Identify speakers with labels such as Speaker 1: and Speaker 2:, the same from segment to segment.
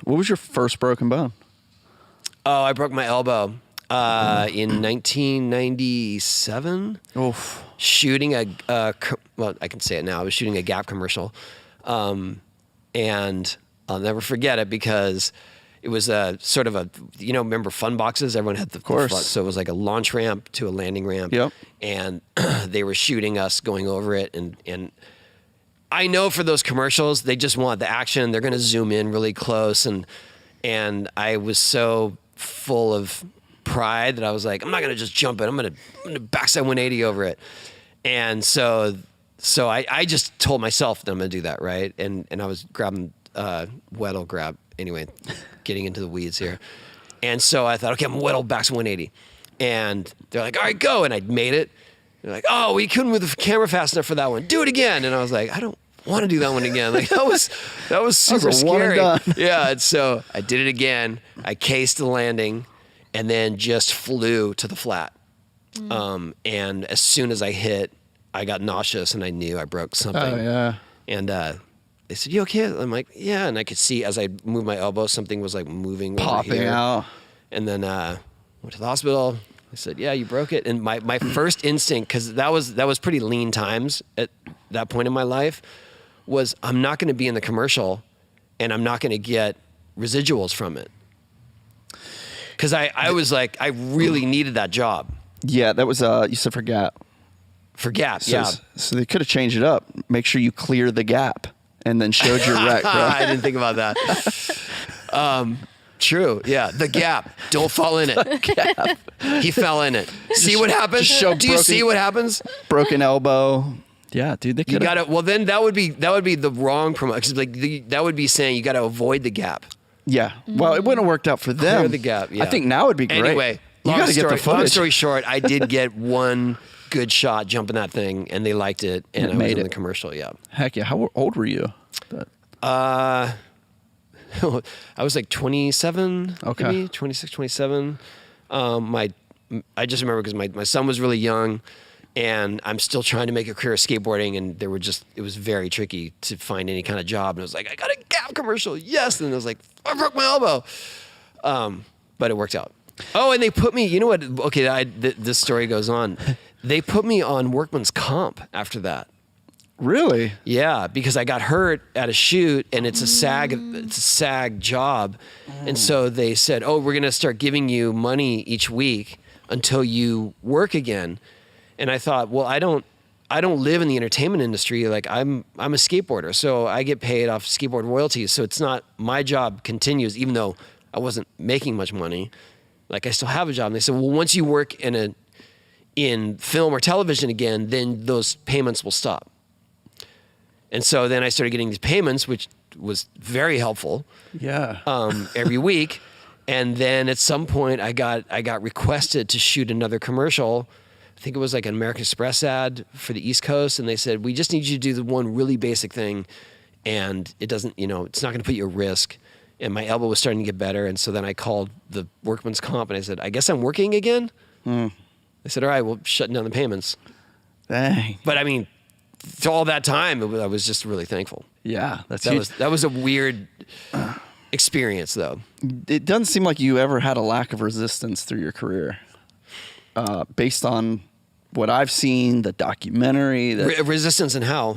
Speaker 1: What was your first broken bone?
Speaker 2: Oh, I broke my elbow in 1997.
Speaker 1: Oof.
Speaker 2: Shooting well, I can say it now. I was shooting a Gap commercial, and I'll never forget it because it was a sort of a, remember fun boxes? Everyone had the
Speaker 1: course.
Speaker 2: So it was like a launch ramp to a landing ramp.
Speaker 1: Yep.
Speaker 2: And they were shooting us going over it, and I know for those commercials, they just want the action. They're going to zoom in really close, and I was so full of pride that I was like, I'm not going to just jump it. I'm going to backside 180 over it. And so I just told myself that I'm going to do that, right? And I was grabbing Weddle grab, anyway, getting into the weeds here. And so I thought, okay, I'm Weddle backside 180. And they're like, all right, go. And I made it. They're like, oh, we couldn't move the camera fast enough for that one. Do it again. And I was like, I don't want to do that one again. Like that was super scary. Yeah. And so I did it again. I cased the landing and then just flew to the flat. And as soon as I hit, I got nauseous and I knew I broke something.
Speaker 1: Oh, yeah.
Speaker 2: And they said, you okay? I'm like, yeah. And I could see as I moved my elbow, something was like moving,
Speaker 1: popping out.
Speaker 2: And then went to the hospital. I said, yeah, you broke it. And my first instinct, because that was pretty lean times at that point in my life, was I'm not going to be in the commercial and I'm not going to get residuals from it. Because I was like, I really needed that job.
Speaker 1: Yeah, that was, you said for Gap.
Speaker 2: For Gap,
Speaker 1: So,
Speaker 2: yeah.
Speaker 1: So they could have changed it up. Make sure you clear the gap and then showed your wreck, bro.
Speaker 2: I didn't think about that. True, yeah. The Gap. Don't fall in it.
Speaker 1: Gap.
Speaker 2: He fell in it. See what happens? Do you see what happens?
Speaker 1: Broken elbow. Yeah, dude, they could.
Speaker 2: You gotta. Well, then that would be the wrong promotion. Like that would be saying you got to avoid the Gap.
Speaker 1: Yeah. Well, it wouldn't have worked out for them.
Speaker 2: Clear the Gap. Yeah.
Speaker 1: I think now would be great.
Speaker 2: Anyway,
Speaker 1: you got to get the footage.
Speaker 2: Long story short, I did get one good shot jumping that thing, and they liked it, and I was in the commercial. Yeah.
Speaker 1: Heck yeah! How old were you?
Speaker 2: I was like 27,
Speaker 1: okay.
Speaker 2: Maybe 26, 27. I just remember because my son was really young, and I'm still trying to make a career of skateboarding, and it was very tricky to find any kind of job. And I was like, I got a Gap commercial, yes. And I was like, I broke my elbow, but it worked out. Oh, and they put me. You know what? Okay, this story goes on. They put me on workman's comp after that.
Speaker 1: Really?
Speaker 2: Yeah, because I got hurt at a shoot, and it's a SAG job, and so they said, "Oh, we're gonna start giving you money each week until you work again." And I thought, well, I don't live in the entertainment industry. Like I'm a skateboarder, so I get paid off skateboard royalties. So it's not my job continues, even though I wasn't making much money. Like I still have a job. And they said, well, once you work in film or television again, then those payments will stop. And so then I started getting these payments, which was very helpful.
Speaker 1: Yeah.
Speaker 2: Every week. And then at some point I got requested to shoot another commercial. I think it was like an American Express ad for the East Coast. And they said, we just need you to do the one really basic thing. And it doesn't, it's not going to put you at risk. And my elbow was starting to get better. And so then I called the workman's comp and I said, I guess I'm working again. They said, all right, well, shutting down the payments.
Speaker 1: Dang.
Speaker 2: But I mean, to all that time, I was just really thankful.
Speaker 1: Yeah,
Speaker 2: that was a weird experience, though.
Speaker 1: It doesn't seem like you ever had a lack of resistance through your career, based on what I've seen, the documentary.
Speaker 2: Resistance and how?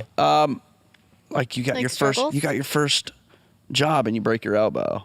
Speaker 1: Like you got your first job and you break your elbow.